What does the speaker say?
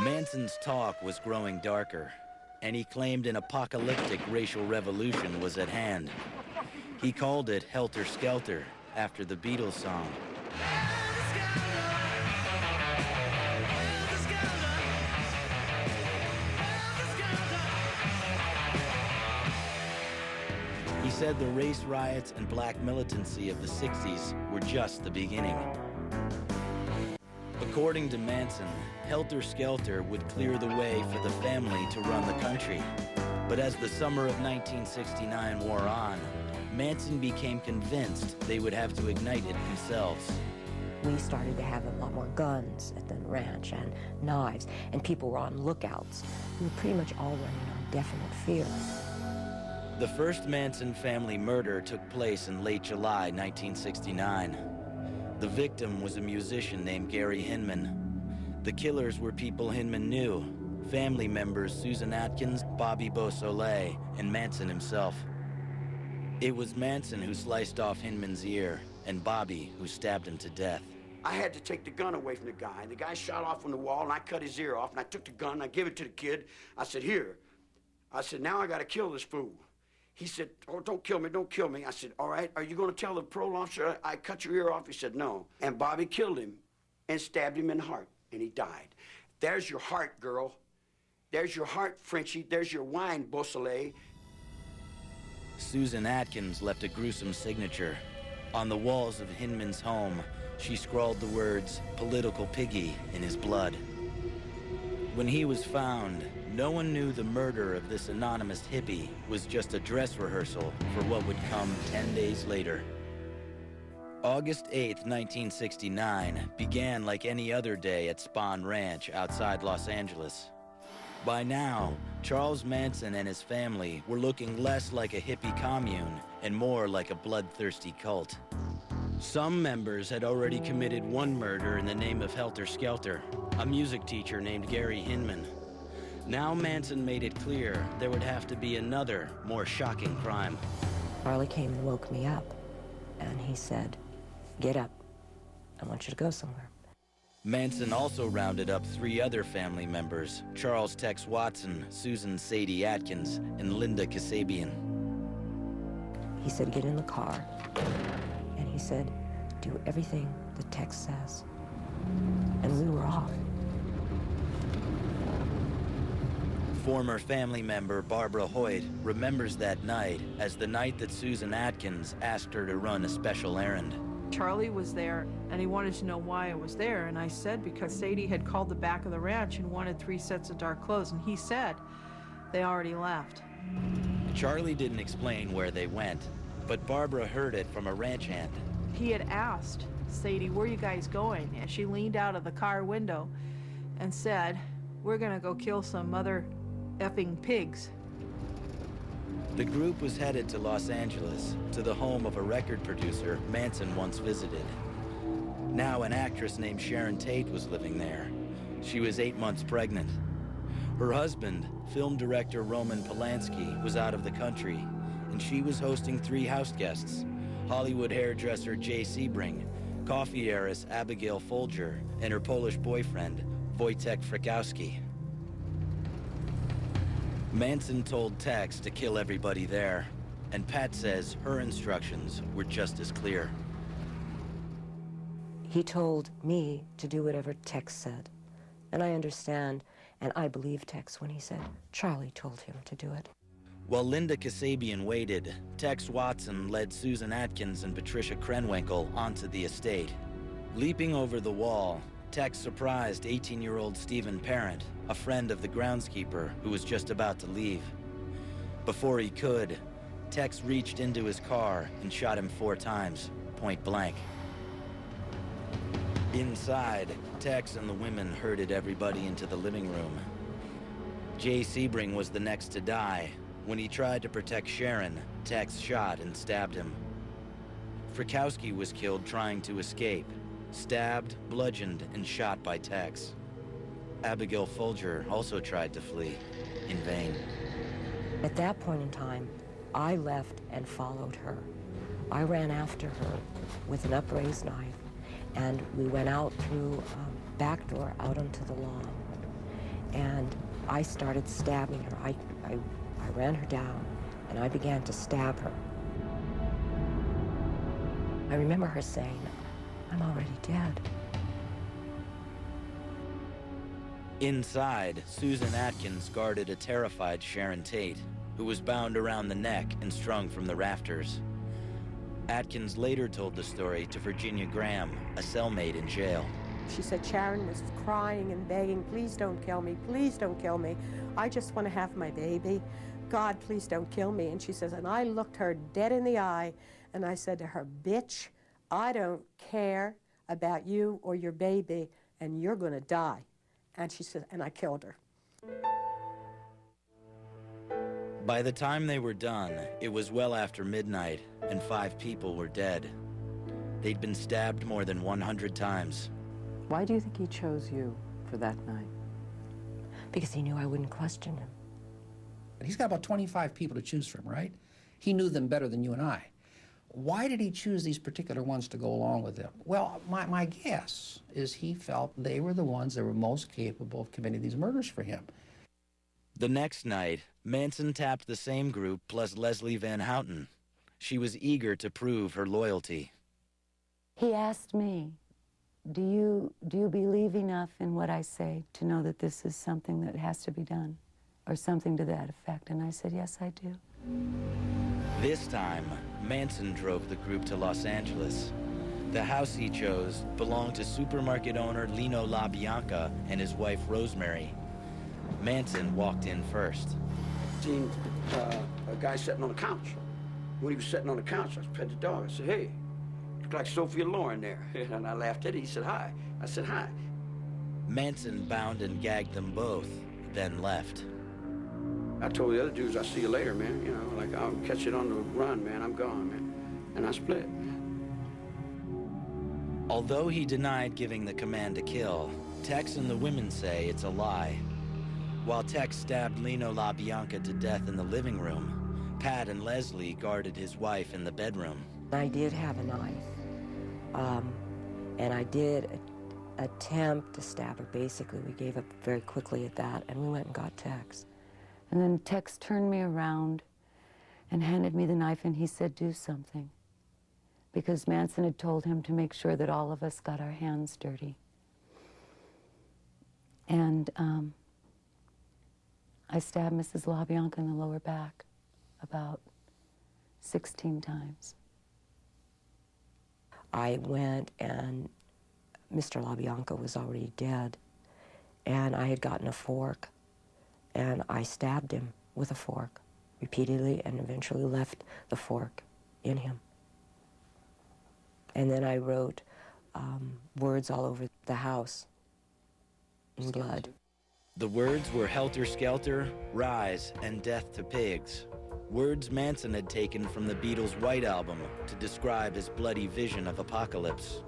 Manson's talk was growing darker, and he claimed an apocalyptic racial revolution was at hand. He called it Helter Skelter, after the Beatles song. He said the race riots and black militancy of the 60s were just the beginning. According to Manson, Helter Skelter would clear the way for the family to run the country. But as the summer of 1969 wore on, Manson became convinced they would have to ignite it themselves. We started to have a lot more guns at the ranch and knives, and people were on lookouts. We were pretty much all running on definite fear. The first Manson family murder took place in late July 1969. The victim was a musician named Gary Hinman. The killers were people Hinman knew, family members Susan Atkins, Bobby Beausoleil, and Manson himself. It was Manson who sliced off Hinman's ear, and Bobby who stabbed him to death. I had to take the gun away from the guy. The guy shot off on the wall, and I cut his ear off, and I took the gun, I gave it to the kid. I said, here. I said, now I gotta kill this fool. He said, oh, don't kill me, don't kill me. I said, all right, are you gonna tell the parole officer I cut your ear off? He said, no. And Bobby killed him and stabbed him in the heart, and he died. There's your heart, girl. There's your heart, Frenchie. There's your wine, Beausoleil. Susan Atkins left a gruesome signature. On the walls of Hinman's home, she scrawled the words, political piggy, in his blood. When he was found, no one knew the murder of this anonymous hippie was just a dress rehearsal for what would come 10 days later. August 8th, 1969 began like any other day at Spahn Ranch outside Los Angeles. By now, Charles Manson and his family were looking less like a hippie commune and more like a bloodthirsty cult. Some members had already committed one murder in the name of Helter Skelter, a music teacher named Gary Hinman. Now Manson made it clear there would have to be another, more shocking crime. Charlie came and woke me up, and he said, get up. I want you to go somewhere. Manson also rounded up 3 other family members, Charles Tex Watson, Susan Sadie Atkins, and Linda Kasabian. He said, get in the car. And he said, do everything the Tex says. And we were off. Former family member Barbara Hoyt remembers that night as the night that Susan Atkins asked her to run a special errand. Charlie was there, and he wanted to know why I was there, and I said because Sadie had called the back of the ranch and wanted 3 sets of dark clothes, and he said they already left. Charlie didn't explain where they went, but Barbara heard it from a ranch hand. He had asked Sadie, where are you guys going? And she leaned out of the car window and said, we're gonna go kill some mother effing pigs. The group was headed to Los Angeles, to the home of a record producer Manson once visited. Now an actress named Sharon Tate was living there. She was 8 months pregnant. Her husband, film director Roman Polanski, was out of the country, and she was hosting 3 house guests: Hollywood hairdresser Jay Sebring, coffee heiress Abigail Folger, and her Polish boyfriend, Wojtek Frykowski. Manson told Tex to kill everybody there, and Pat says her instructions were just as clear. He told me to do whatever Tex said. And I understand, and I believe Tex when he said Charlie told him to do it. While Linda Kasabian waited, Tex Watson led Susan Atkins and Patricia Krenwinkel onto the estate. Leaping over the wall, Tex surprised 18-year-old Stephen Parent, a friend of the groundskeeper who was just about to leave. Before he could, Tex reached into his car and shot him 4 times, point blank. Inside, Tex and the women herded everybody into the living room. Jay Sebring was the next to die. When he tried to protect Sharon, Tex shot and stabbed him. Frykowski was killed trying to escape, stabbed, bludgeoned, and shot by Tex. Abigail Folger also tried to flee, in vain. At that point in time, I left and followed her. I ran after her with an upraised knife, and we went out through a back door out onto the lawn. And I started stabbing her. I ran her down, and I began to stab her. I remember her saying, "I'm already dead." Inside, Susan Atkins guarded a terrified Sharon Tate, who was bound around the neck and strung from the rafters. Atkins later told the story to Virginia Graham, a cellmate in jail. She said Sharon was crying and begging, "Please don't kill me, please don't kill me. I just want to have my baby. God, please don't kill me." And she says, and I looked her dead in the eye, and I said to her, "Bitch, I don't care about you or your baby, and you're going to die." And she said, and I killed her. By the time they were done, it was well after midnight, and 5 people were dead. They'd been stabbed more than 100 times. Why do you think he chose you for that night? Because he knew I wouldn't question him. He's got about 25 people to choose from, right? He knew them better than you and I. Why did he choose these particular ones to go along with him? Well, my guess is he felt they were the ones that were most capable of committing these murders for him. The next night, Manson tapped the same group plus Leslie Van Houten. She was eager to prove her loyalty. He asked me, do you believe enough in what I say to know that this is something that has to be done, or something to that effect? And I said, yes, I do. This time, Manson drove the group to Los Angeles. The house he chose belonged to supermarket owner Lino LaBianca and his wife Rosemary. Manson walked in first. Seen a guy sitting on the couch. When he was sitting on the couch, I pet the dog. I said, "Hey, look like Sophia Loren there." And I laughed at it. He said, "Hi." I said, "Hi." Manson bound and gagged them both, then left. I told the other dudes, "I'll see you later, man. You know, like, I'll catch it on the run, man. I'm gone, man." And I split. Although he denied giving the command to kill, Tex and the women say it's a lie. While Tex stabbed Lino LaBianca to death in the living room, Pat and Leslie guarded his wife in the bedroom. I did have a knife, and I did attempt to stab her. Basically, we gave up very quickly at that, and we went and got Tex. And then Tex turned me around and handed me the knife, and he said, do something. Because Manson had told him to make sure that all of us got our hands dirty. And I stabbed Mrs. LaBianca in the lower back about 16 times. I went, and Mr. LaBianca was already dead, and I had gotten a fork, and I stabbed him with a fork repeatedly and eventually left the fork in him. And then I wrote words all over the house in blood. The words were helter skelter, rise, and death to pigs. Words Manson had taken from the Beatles' White Album to describe his bloody vision of apocalypse.